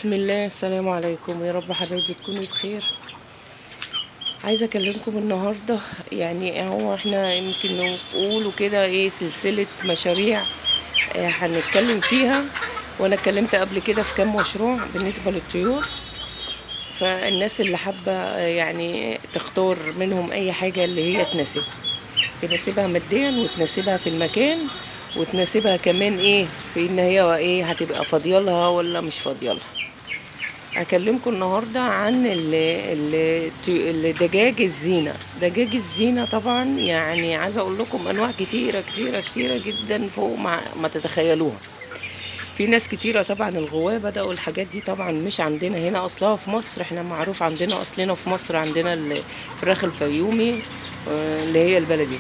بسم الله، السلام عليكم. يا رب حبايبي تكونوا بخير. عايزه اكلمكم النهارده، يعني هو احنا يمكن نقولوا كده ايه سلسله مشاريع هنتكلم فيها. وانا اتكلمت قبل كده في كام مشروع بالنسبه للطيور. فالناس اللي حابه يعني تختار منهم اي حاجه اللي هي تناسبها ماديا، وتناسبها في المكان، وتناسبها كمان ايه في ان هي ايه هتبقى فاضيالها ولا مش فاضيالها. هكلمكم النهاردة عن دجاج الزينة. دجاج الزينة طبعا يعني عايزة اقول لكم انواع كتيرة كتيرة كتيرة جدا فوق ما تتخيلوها. في ناس كتيرة طبعا الغواة بدأوا الحاجات دي، طبعا مش عندنا هنا اصلها في مصر. احنا معروف عندنا اصلنا في مصر عندنا الفراخ الفيومي، اللي هي البلدي.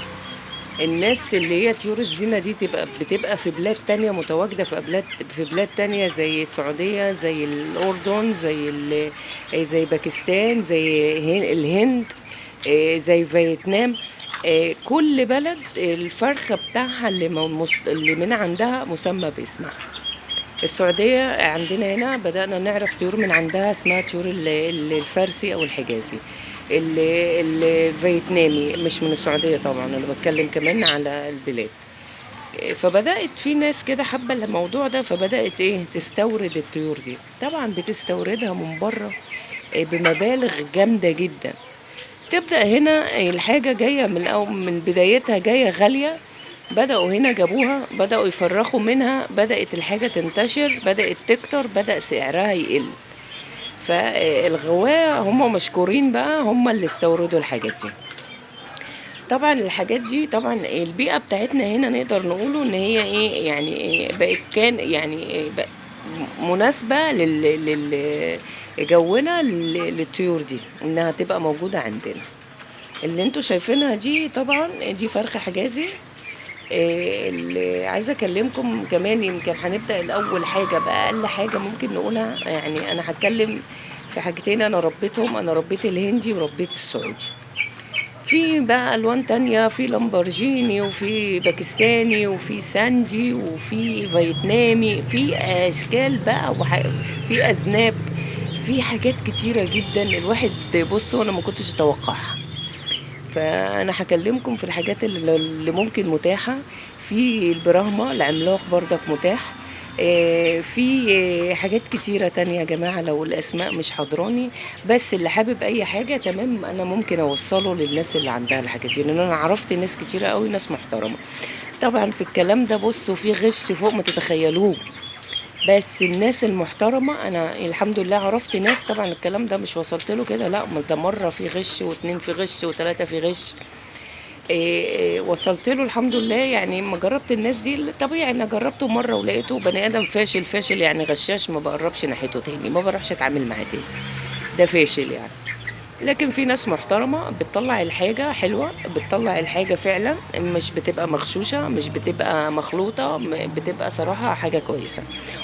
الناس اللي هي طيور الزينة دي بتبقى في بلاد تانية، متواجدة في بلاد تانية زي السعودية، زي الأردن، زي باكستان، زي الهند، زي فيتنام. كل بلد الفرخة بتاعها اللي من عندها مسمى باسمها. السعودية عندنا هنا بدأنا نعرف طيور من عندها اسمها طيور الفارسي أو الحجازي. الفيتنامي مش من السعودية طبعا، أنا بتكلم كمان على البلاد. فبدأت في ناس كده حابة الموضوع ده، فبدأت تستورد الطيور دي. طبعا بتستوردها من بره بمبالغ جامدة جدا. تبدأ هنا الحاجة جاية من بدايتها جاية غالية. بدأوا هنا جابوها، بدأوا يفرخوا منها، بدأت الحاجة تنتشر، بدأت تكتر، بدأ سعرها يقل. فالغواة هم مشكورين بقى، هم اللي استوردوا الحاجات دي. طبعا الحاجات دي طبعا البيئة بتاعتنا هنا نقدر نقوله ان هي يعني بقت كان يعني بقت مناسبة جونا للطيور دي انها تبقى موجودة عندنا. اللي انتوا شايفينها دي طبعا دي فرخة حجازي. اللي عايزة اكلمكم كمان، يمكن هنبدأ الاول حاجة بأقل حاجة ممكن نقولها. يعني انا هتكلم في حاجتين انا ربيتهم، انا ربيت الهندي وربيت السعودي. في بقى الوان تانية، في لامبرجيني، وفي باكستاني، وفي ساندي، وفي فيتنامي، في اشكال بقى في اذناب، في حاجات كتيرة جدا. الواحد بصوا انا ما كنتش اتوقعها. فانا هكلمكم في الحاجات اللي ممكن متاحة. في البراهما العملاق بردك متاح. في حاجات كتيرة تانية يا جماعة، لو الأسماء مش حضراني. بس اللي حابب أي حاجة تمام أنا ممكن أوصله للناس اللي عندها الحاجات دي، لأن أنا عرفت ناس كتيرة قوي، ناس محترمة. طبعا في الكلام ده بصوا في غش فوق ما تتخيلوه. بس الناس المحترمة أنا الحمد لله عرفت ناس. طبعا الكلام ده مش وصلت له كده، لا، ده مرة في غش، واتنين في غش، وتلاتة في غش. وصلت له الحمد لله. يعني ما جربت الناس دي طبيعي، انا جربته مره ولقيته بني ادم فاشل فاشل، يعني غشاش، ما بقربش ناحيته تاني، ما بروحش اتعامل معاه تاني. ده فاشل يعني. لكن في ناس محترمة بتطلع الحاجة حلوة، بتطلع الحاجة فعلا مش بتبقى مغشوشة، مش بتبقى مخلوطة، بتبقى صراحة حاجة كويسة.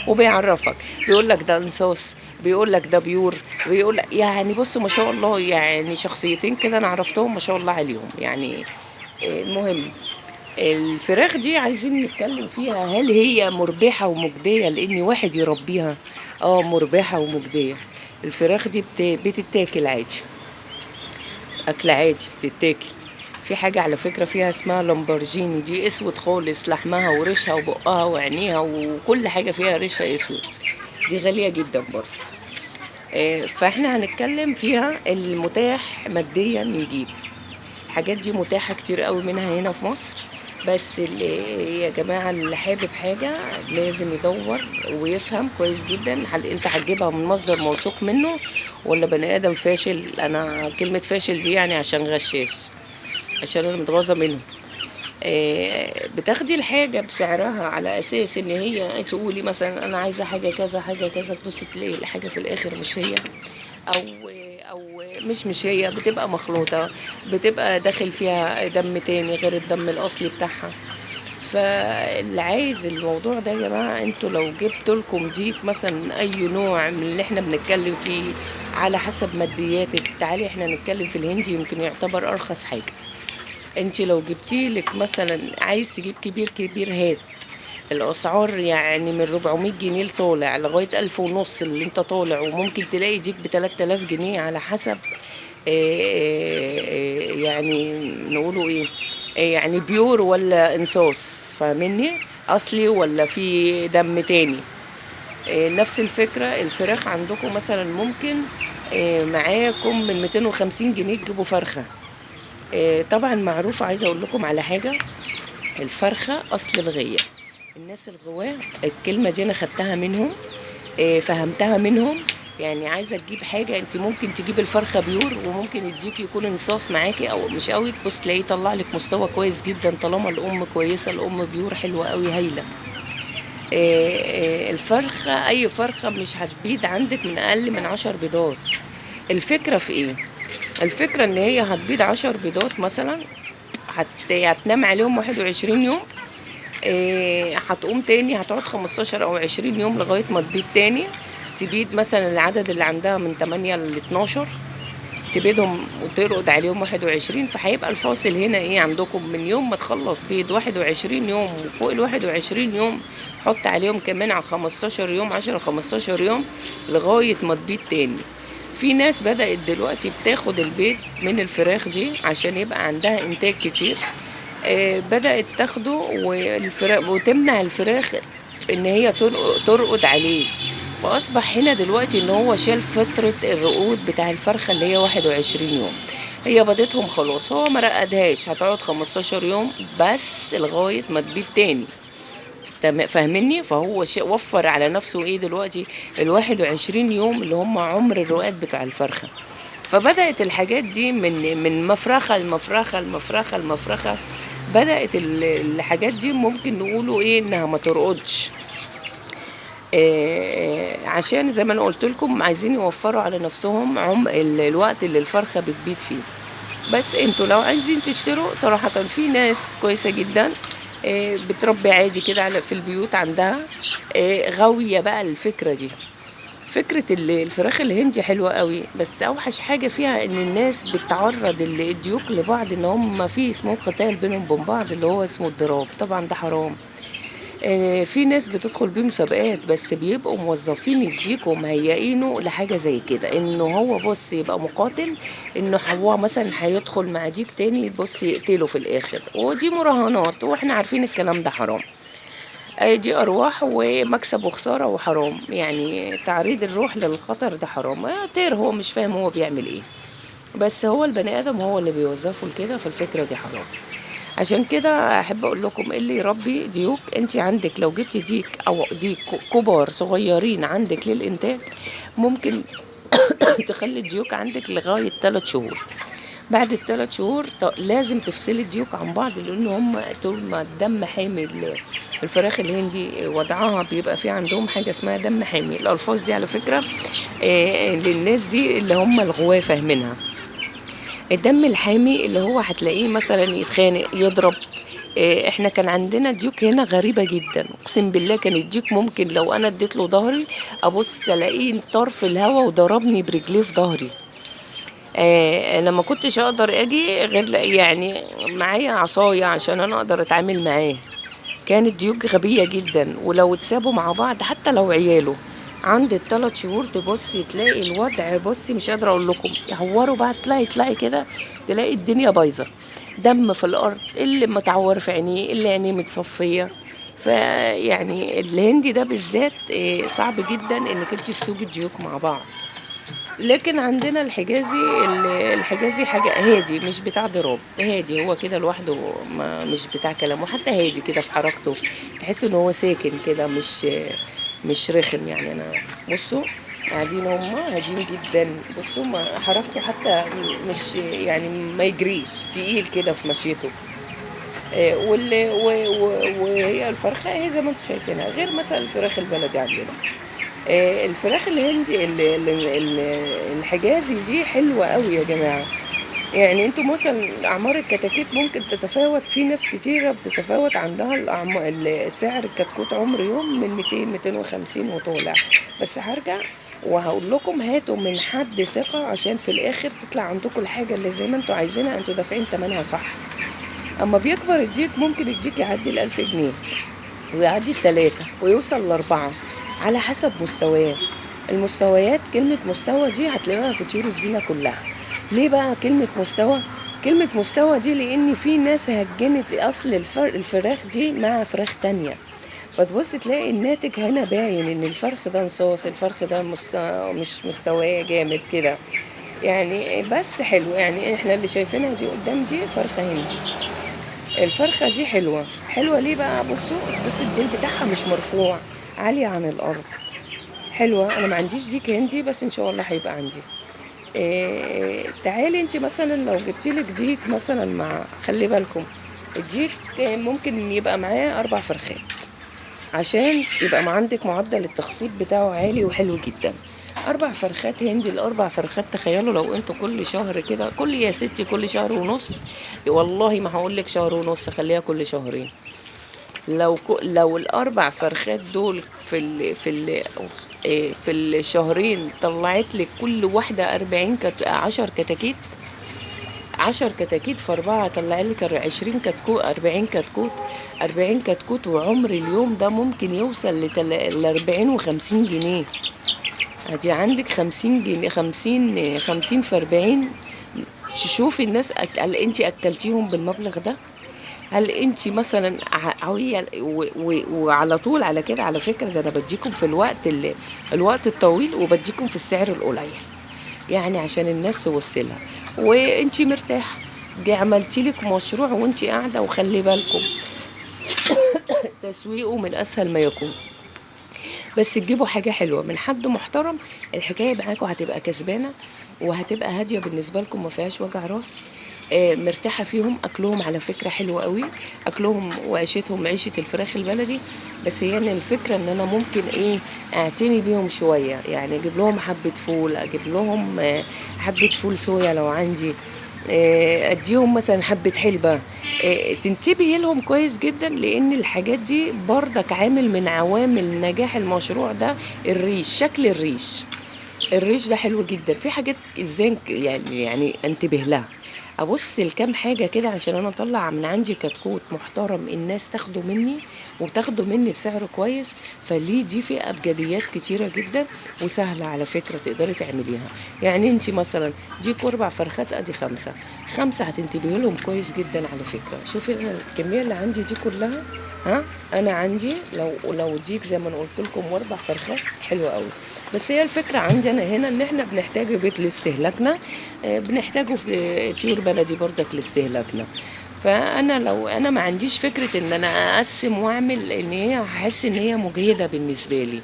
وبيعرفك، بيقول لك ده انصاص، بيقول لك ده بيور، بيقول يعني بصوا ما شاء الله، يعني شخصيتين كده انا عرفتهم ما شاء الله عليهم يعني. المهم الفراخ دي عايزين نتكلم فيها، هل هي مربحة ومجدية لان واحد يربيها؟ اه، مربحة ومجدية. الفراخ دي بتتاكل عادي، اكل عادي بتتاكل. في حاجة على فكرة فيها اسمها لامبرجيني، دي اسود خالص، لحمها وريشها وبقها وعينيها وكل حاجة فيها ريشها اسود. دي غالية جدا برضه. فاحنا هنتكلم فيها المتاح ماديا يجيب. الحاجات دي متاحة كتير قوي منها هنا في مصر. بس اللي يا جماعة اللي حابب حاجة لازم يدور ويفهم كويس جدا، هل انت هتجيبها من مصدر موثوق منه ولا بني ادم فاشل. انا كلمة فاشل دي يعني عشان غشاش، عشان انا متغاظة منه. بتاخدي الحاجة بسعرها على اساس ان هي تقولي مثلا انا عايزة حاجة كذا حاجة كذا، تبص تلاقي الحاجة في الاخر مش هي، او مش هي، بتبقى مخلوطة، بتبقى داخل فيها دم تاني غير الدم الاصلي بتاعها. فاللي عايز الموضوع ده يا جماعة، انتوا لو جبت لكم ديك مثلا اي نوع من اللي احنا بنتكلم فيه على حسب مادياتك، تعالي احنا نتكلم في الهندي، يمكن يعتبر ارخص حاجة. انت لو جبتي لك مثلا عايز تجيب كبير كبير هات، الاسعار يعني من 400 جنيه طالع لغايه 1000 ونص اللي انت طالع، وممكن تلاقي ديك ب 3000 جنيه على حسب يعني نقوله ايه، يعني بيور ولا انصاص، فاهمني؟ اصلي ولا في دم تاني. نفس الفكرة الفراخ عندكم مثلا ممكن معاكم من 250 جنيه تجيبوا فرخة. طبعا معروف، عايزة اقول لكم على حاجة، الفرخة اصل الغية. الناس الغواة الكلمة دي انا خدتها منهم، فهمتها منهم. يعني عايزة تجيب حاجة، انت ممكن تجيب الفرخة بيور، وممكن يديك يكون انصاص معاكي او مش قوي، تبص تلاقيه يطلع لك مستوى كويس جدا طالما الام كويسة، الام بيور حلوة قوي هايلة. الفرخة أي فرخة مش هتبيض عندك من أقل من 10 بيضات. الفكرة في إيه؟ الفكرة إن هي هتبيض 10 بيضات مثلا، هتنام عليهم 21 يوم، هتقوم تاني هتقعد 15 أو 20 يوم لغاية ما تبيض تاني. تبيض مثلا العدد اللي عندها من 8 ل 12، تبيضهم وترقد عليهم 21، فهيبقى الفاصل هنا ايه عندكم؟ من يوم ما تخلص بيض 21 يوم، وفوق ال 21 يوم حط عليهم كمان على 15 يوم، 10 15 يوم لغاية ما تبيض تاني. في ناس بدأت دلوقتي بتاخد البيض من الفراخ دي عشان يبقى عندها انتاج كتير، بدأت تاخده والفراخ، وتمنع الفراخ ان هي ترقد عليه. فاصبح هنا دلوقتي ان هو شال فترة الرقود بتاع الفرخة اللي هي 21 يوم. هي بيضتهم خلاص، هو ما رقدهاش، هتقعد 15 يوم بس لغاية ما تبيض تاني. فاهمني؟ فهو وفر على نفسه ايه دلوقتي؟ ال 21 يوم اللي هم عمر الرقاد بتاع الفرخة. فبدأت الحاجات دي من مفرخة لمفرخة لمفرخة لمفرخة، بدأت الحاجات دي ممكن نقوله ايه انها ما ترقدش. عشان زي ما انا قلت لكم عايزين يوفروا على نفسهم الوقت اللي الفرخة بتبيض فيه. بس انتوا لو عايزين تشتروا صراحة، في ناس كويسة جدا بتربي عادي كده في البيوت عندها، غاوية بقى الفكرة دي. فكرة الفراخ الهندي حلوة قوي، بس اوحش حاجة فيها ان الناس بتعرض الديوك لبعض، ان هم في اسمه قتال بينهم وبين بعض اللي هو اسمه الضراب، طبعا ده حرام. في ناس بتدخل بيه مسابقات، بس بيبقوا موظفين يديكوا مهيئينه لحاجة زي كده، انه هو بص يبقى مقاتل، انه هو مثلا هيدخل مع ديك تاني بص يقتله في الاخر، ودي مراهنات واحنا عارفين الكلام ده حرام. دي ارواح ومكسب وخسارة وحرام، يعني تعريض الروح للخطر ده حرام. طير هو مش فاهم هو بيعمل ايه، بس هو البني ادم هو اللي بيوظفه لكده، فالفكرة دي حرام. عشان كده احب اقول لكم اللي يربي ديوك، انت عندك لو جبتي ديك او ديك كبار صغيرين عندك للانتاج، ممكن تخلي الديوك عندك لغاية 3 شهور. بعد ال3 شهور لازم تفصلي الديوك عن بعض، لان هم طول ما الدم حامي الفراخ الهندي وضعها بيبقى في عندهم حاجة اسمها دم حامي. الالفاظ دي على فكرة للناس دي اللي هم الغواة فاهمينها. الدم الحامي اللي هو هتلاقيه مثلا يتخانق يضرب. احنا كان عندنا ديوك هنا غريبة جدا، اقسم بالله كان الديك ممكن لو انا اديت له ظهري ابص الاقيه طار في الهوا وضربني برجليه في ظهري. انا ما كنتش اقدر اجي غير يعني معايا عصاية عشان انا اقدر اتعامل معاه. كانت ديوك غبية جدا، ولو اتسابوا مع بعض حتى لو عياله عند ال3 شهور تبصي تلاقي الوضع، بصي مش قادرة اقول لكم، يعوروا بعض، تلاقي كده، تلاقي الدنيا بايظة، دم في الارض، اللي متعور في عينيه، اللي عينيه متصفية. فيعني الهندي ده بالذات صعب جدا انك انت تسوقي الديوك مع بعض. لكن عندنا الحجازي، الحجازي حاجة هادي، مش بتاع ضراب، هادي هو كده لوحده، ما مش بتاع كلام، وحتى هادي كده في حركته، تحس ان هو ساكن كده، مش رخم يعني. انا بصوا قاعدين هما هادين جدا، بصوا ما حركته حتى مش يعني ما يجريش تقيل كده في مشيته. وهي الفرخة هي زي ما انتم شايفينها، غير مثلا الفراخ البلدي عندنا. الفراخ الهندي الحجازي دي حلوة قوي يا جماعة. يعني انتوا مثلا اعمار الكتاكيت ممكن تتفاوت، في ناس كتيرة بتتفاوت عندها سعر الكتكوت عمر يوم من 200 250 وطالع. بس هرجع وهقول لكم هاتوا من حد ثقة، عشان في الاخر تطلع عندكم الحاجة اللي زي ما انتوا عايزينها، انتوا دافعين تمنها صح. اما بيكبر الديك ممكن الديك يعدي ال1000 جنيه. ويعدي ال3 ويوصل ل4 على حسب مستواه. المستويات، كلمة مستوى دي هتلاقوها في طيور الزينة كلها. ليه بقى كلمة مستوى؟ كلمة مستوى دي لأن في ناس هجنت أصل الفراخ دي مع فراخ تانية، فتبص تلاقي الناتج هنا باين ان الفرخ ده نصاص، الفرخ ده مش مستواه جامد كده يعني. بس حلو يعني، احنا اللي شايفينها دي قدام دي فرخة هندي. الفرخة دي حلوة حلوة ليه بقى؟ بص الديل بتاعها مش مرفوع، عالية عن الأرض، حلوة. أنا ما عنديش ديك هندي بس إن شاء الله هيبقى عندي. تعالي انت مثلا لو جبتيلك ديك مثلا، مع خلي بالكم الديك ممكن يبقى معاه 4 فرخات عشان يبقى ما عندك معدل التخصيب بتاعه عالي وحلو جدا. 4 فرخات هندي، ال4 فرخات تخيلوا لو انتوا كل شهر كده، يا ستي كل شهر ونص، والله ما هقولك شهر ونص، خليها كل شهرين. لو ال4 فرخات دول في الشهرين طلعت لك كل واحدة 40 10 كتاكيت. 10 كتاكيت في 4 طلع لك 20 كتكوت، 40 كتكوت. 40 كتكوت، وعمر اليوم ده ممكن يوصل ل 40 و50 جنيه. ادي عندك 50 جنيه، 50 في 40. تشوفي الناس هل انت اكلتيهم بالمبلغ ده؟ هل انت مثلا وعلى طول على كده؟ على فكرة ده انا بديكم في الوقت الطويل، وبديكم في السعر القليل يعني عشان الناس توصلها وانتي مرتاحة. عملتي لك مشروع وانتي قاعدة، وخلي بالكم تسويقه من اسهل ما يكون، بس تجيبوا حاجة حلوة من حد محترم، الحكاية معاكم هتبقى كسبانة وهتبقى هادية بالنسبة لكم، ما فيهاش وجع راس. مرتاحة فيهم. أكلهم على فكرة حلو قوي، أكلهم وعيشتهم عيشة الفراخ البلدي. بس هي يعني الفكرة إن أنا ممكن أعتني بيهم شوية، يعني أجيب لهم حبة فول، أجيب لهم حبة فول صويا لو عندي، اديهم مثلا حبة حلبة. تنتبهي لهم كويس جدا، لان الحاجات دي بردك عامل من عوامل نجاح المشروع ده. الريش، شكل الريش ده حلو جدا. في حاجات ازاي يعني انتبه لها، ابص لكام حاجه كده عشان انا اطلع من عندي كتكوت محترم الناس تاخده مني، وتاخده مني بسعر كويس. فليه دي في ابجديات كتيره جدا وسهله على فكره تقدري تعمليها. يعني انت مثلا ديك 4 فرخات ادي 5 هتنتبهي لهم كويس جدا على فكره. شوفي انا الكميه اللي عندي دي كلها، ها انا عندي لو ديك زي ما انا قلت لكم 4 فرخات حلوه قوي. بس هي الفكره عندي انا هنا ان احنا بنحتاج بيت لاستهلاكنا، بنحتاجه في طيور بلدي برضك لاستهلاكنا. فانا لو انا ما عنديش فكره ان انا اقسم واعمل، ان هي هحس ان هي مجهده بالنسبه لي.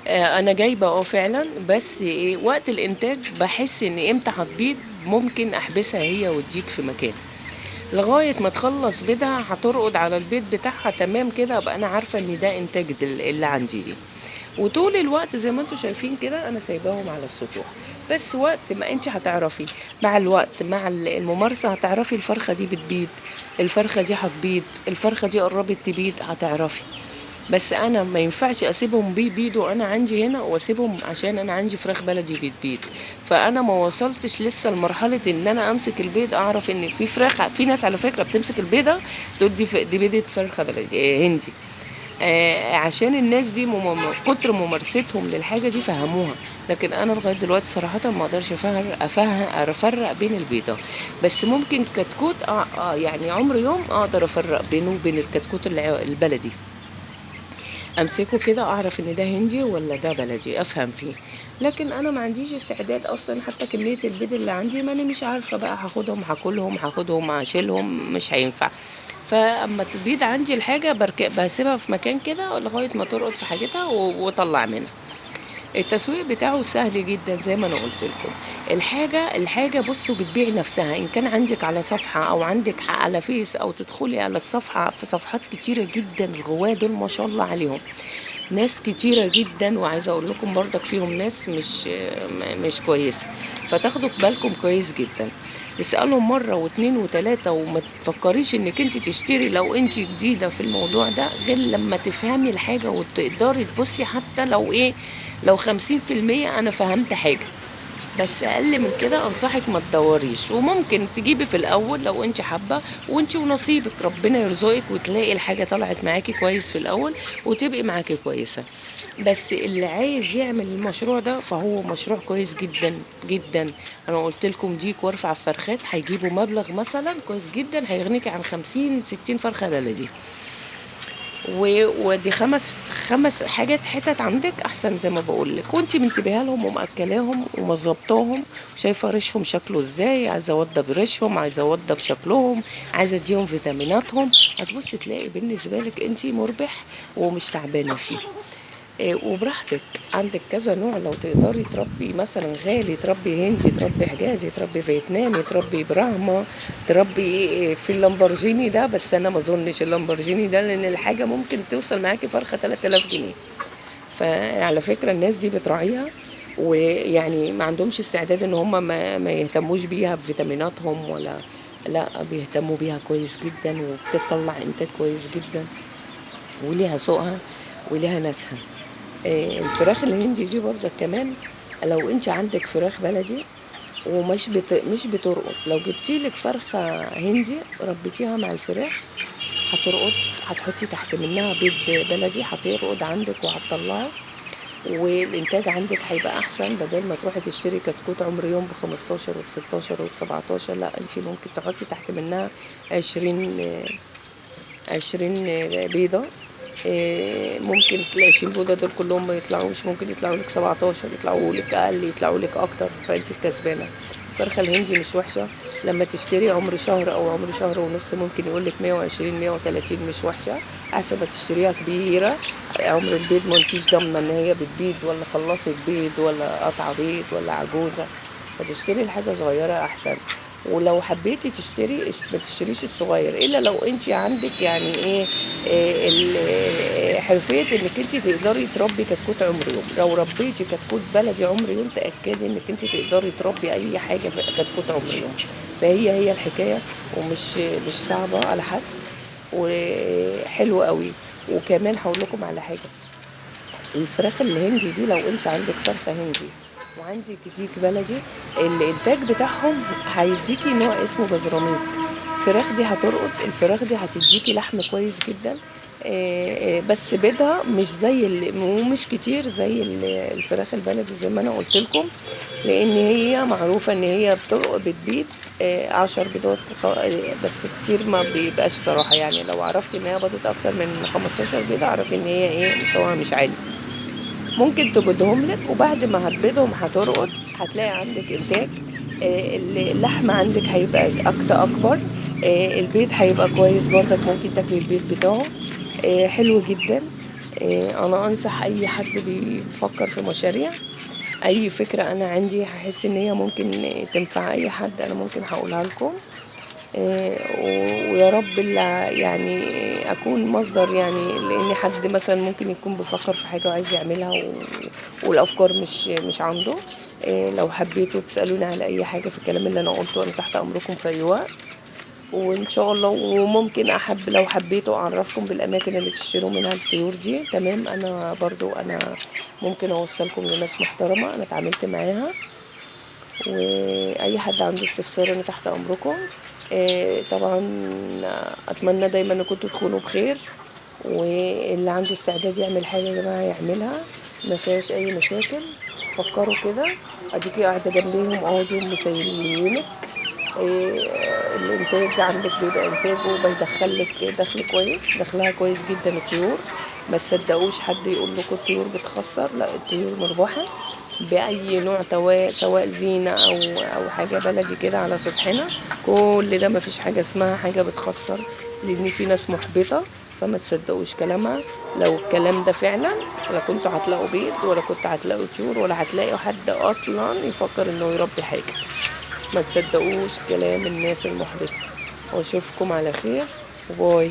انا جايبه فعلا، بس وقت الانتاج بحس ان امتى هتبيض ممكن احبسها هي وتجيك في مكان لغايه ما تخلص بيضها، هترقد على البيض بتاعها تمام كده، ابقى انا عارفه ان ده انتاج اللي عندي دي. وطول الوقت زي ما انتم شايفين كده انا سايباهم على السطوح. بس وقت ما انت هتعرفي مع الوقت مع الممارسه هتعرفي الفرخه دي بتبيض، الفرخه دي هتبيض، الفرخه دي قربت تبيض، هتعرفي. بس انا ما ينفعش اسيبهم بيبيضوا انا عندي هنا واسيبهم، عشان انا عندي فراخ بلدي بتبيض. فانا ما وصلتش لسه لمرحله ان انا امسك البيض اعرف ان في فراخ. في ناس على فكره بتمسك البيضه تقول دي بيضه فرخه بلدي هندي. عشان الناس دي كتر ممارستهم للحاجه دي فهموها. لكن انا لغايه دلوقتي صراحه ما اقدرش افرق بين البيضه. بس ممكن كتكوت يعني عمر يوم اقدر افرق بينه وبين الكتكوت البلدي، امسكه كده اعرف ان ده هندي ولا ده بلدي، افهم فيه. لكن انا ما عنديش استعداد اصلا، حتى كميه البيض اللي عندي ما انا مش عارفه بقى هاخدهم هاكلهم هاخدهم هشيلهم، مش هينفع. فاما تبيض عندي الحاجه بسيبها في مكان كده لغايه ما ترقد في حاجتها واطلع منها. التسويق بتاعه سهل جدا زي ما انا قلت لكم. الحاجه بصوا بتبيع نفسها، ان كان عندك على صفحه او عندك على فيس، او تدخلي على الصفحه في صفحات كتيره جدا. الغواة دول ما شاء الله عليهم ناس كتيرة جدا، وعايزة اقول لكم برضك فيهم ناس مش كويسة، فتاخدوا بالكم كويس جدا. تسألهم مرة واثنين وثلاثة، وما تفكريش انك انت تشتري لو انت جديدة في الموضوع ده، غير لما تفهمي الحاجة وتقدري تبصي. حتى لو 50% انا فهمت حاجة، بس اقل من كده انصحك ما تدوريش. وممكن تجيبي في الاول لو انت حابه، وانت ونصيبك ربنا يرزقك وتلاقي الحاجه طلعت معاكي كويس في الاول وتبقي معاكي كويسه. بس اللي عايز يعمل المشروع ده فهو مشروع كويس جدا جدا. انا قلت لكم ديك وارفع فرخات هيجيبوا مبلغ مثلا كويس جدا، هيغنيكي عن 50 60 فرخه بلدي. ودي خمس حاجات حتت عندك احسن زي ما بقول لك، وانت منتبهه لهم ومأكلاهم ومظبطاهم، وشايفه ريشهم شكله ازاي، عايزه اوضب ريشهم، عايزه اوضب شكلهم، عايزه اديهم فيتاميناتهم. هتبص تلاقي بالنسبه لك انت مربح ومش تعبانه فيه. وبراحتك. عندك كذا نوع، لو تقدري تربي مثلا غالي، تربي هندي، تربي حجازي، تربي فيتنامي، تربي براهما، تربي في اللامبرجيني ده. بس انا ما اظنش اللامبرجيني ده، لان الحاجه ممكن توصل معاكي فرخه 3000 جنيه. فعلى فكره الناس دي بتراعيها، ويعني ما عندهمش استعداد ان هم ما يهتموش بيها بفيتاميناتهم ولا. لا، بيهتموا بيها كويس جدا وبتطلع انتاج كويس جدا، وليها ذوقها وليها ناسها. الفراخ الهندي دي برضه كمان، لو انت عندك فراخ بلدي ومش مش بترقد، لو جبتي لك فرخه هندي ربيتيها مع الفراخ هترقد. هتحطي تحت منها بيض بلدي هترقد عندك وهتطلعه، والانتاج عندك هيبقى احسن. بدل ما تروحي تشتري كتكوت عمر يوم ب 15 وب 16 وب 17، لا انت ممكن تحطي تحت منها 20 بيضة. ممكن تلاقي 20 بيضة دول كلهم ما يطلعوش، ممكن يطلعوا لك 17، يطلعوا لك أقل، يطلعوا لك أكتر، فأنت الكسبانة. الفرخة الهندي مش وحشة، لما تشتري عمر شهر أو عمر شهر ونص ممكن يقول لك 120 130، مش وحشة. أحسن ما تشتريها كبيرة عمر البيض ما انتيش ضامنة إن هي بتبيض ولا خلصت بيض ولا قطع بيض ولا عجوزة. فتشتري الحاجة صغيرة أحسن. ولو حبيتي تشتري ما تشتريش الصغير الا لو انت عندك يعني ايه، حرفيه انك انت تقدري تربي كتكوت عمر يوم. لو ربيتي كتكوت بلدي عمر يوم تاكدي انك انت تقدري تربي اي حاجه في كتكوت عمر يوم. فهي الحكايه، ومش صعبه على حد، وحلوه قوي. وكمان هقول لكم على حاجه، الفراخ الهندي دي لو انت عندك فرخه هندي وعندك ديك بلدي، الانتاج بتاعهم هيديكي نوع اسمه بزراميط. الفراخ دي هترقد، الفراخ دي هتديكي لحم كويس جدا. بس بيضها مش زي ومش كتير زي الفراخ البلدي زي ما انا قلت لكم، لان هي معروفه ان هي بتبيض 10 بيضات. بس كتير ما بيبقاش صراحه، يعني لو عرفت ان هي بيضت اكتر من 15 بيضه اعرفي ان هي ايه، مستواها مش عالي. ممكن تبيضهم لك، وبعد ما هتبيضهم هترقد هتلاقي عندك انتاج. اللحم عندك هيبقى اكبر. البيض هيبقى كويس برضك، ممكن تاكلي البيض بتاعه حلو جدا. انا انصح اي حد بيفكر في مشاريع، اي فكرة انا عندي هحس ان هي ممكن تنفع اي حد، انا ممكن هقولها لكم. ويا رب يعني اكون مصدر، يعني لان حد مثلا ممكن يكون بيفكر في حاجه وعايز يعملها والافكار مش عنده. لو حبيتوا تسالوني على اي حاجه في الكلام اللي انا قلته، انا تحت امركم في اي وقت. وان شاء الله، وممكن لو حبيتوا اعرفكم بالاماكن اللي تشتروا منها الطيور دي. تمام، انا برضو ممكن اوصلكم لناس محترمه انا اتعاملت معاها. واي حد عنده استفسار انا تحت امركم. طبعا اتمنى دايما انكم تدخلوا بخير، واللي عنده استعداد يعمل حاجه يا جماعه يعملها، ما فيهاش اي مشاكل. فكروا كده، اديكي قاعده جنبيهم اقعدوا مسيلينك. الانتاج عندك بيبقى انتاجه بيدخلك دخل كويس، دخلها كويس جدا الطيور. ما تصدقوش حد يقول لكم الطيور بتخسر، لا الطيور مربحه باي نوع، سواء زينه او حاجه بلدي كده على سطحنا. كل ده ما فيش حاجه اسمها حاجه بتخسر، لان في ناس محبطه. فما تصدقوش كلامها. لو الكلام ده فعلا، لا كنتوا هتلاقوا بيض ولا كنت هتلاقوا طيور ولا هتلاقوا حد اصلا يفكر انه يربي حاجه. ما تصدقوش كلام الناس المحبطه. واشوفكم على خير، وباي.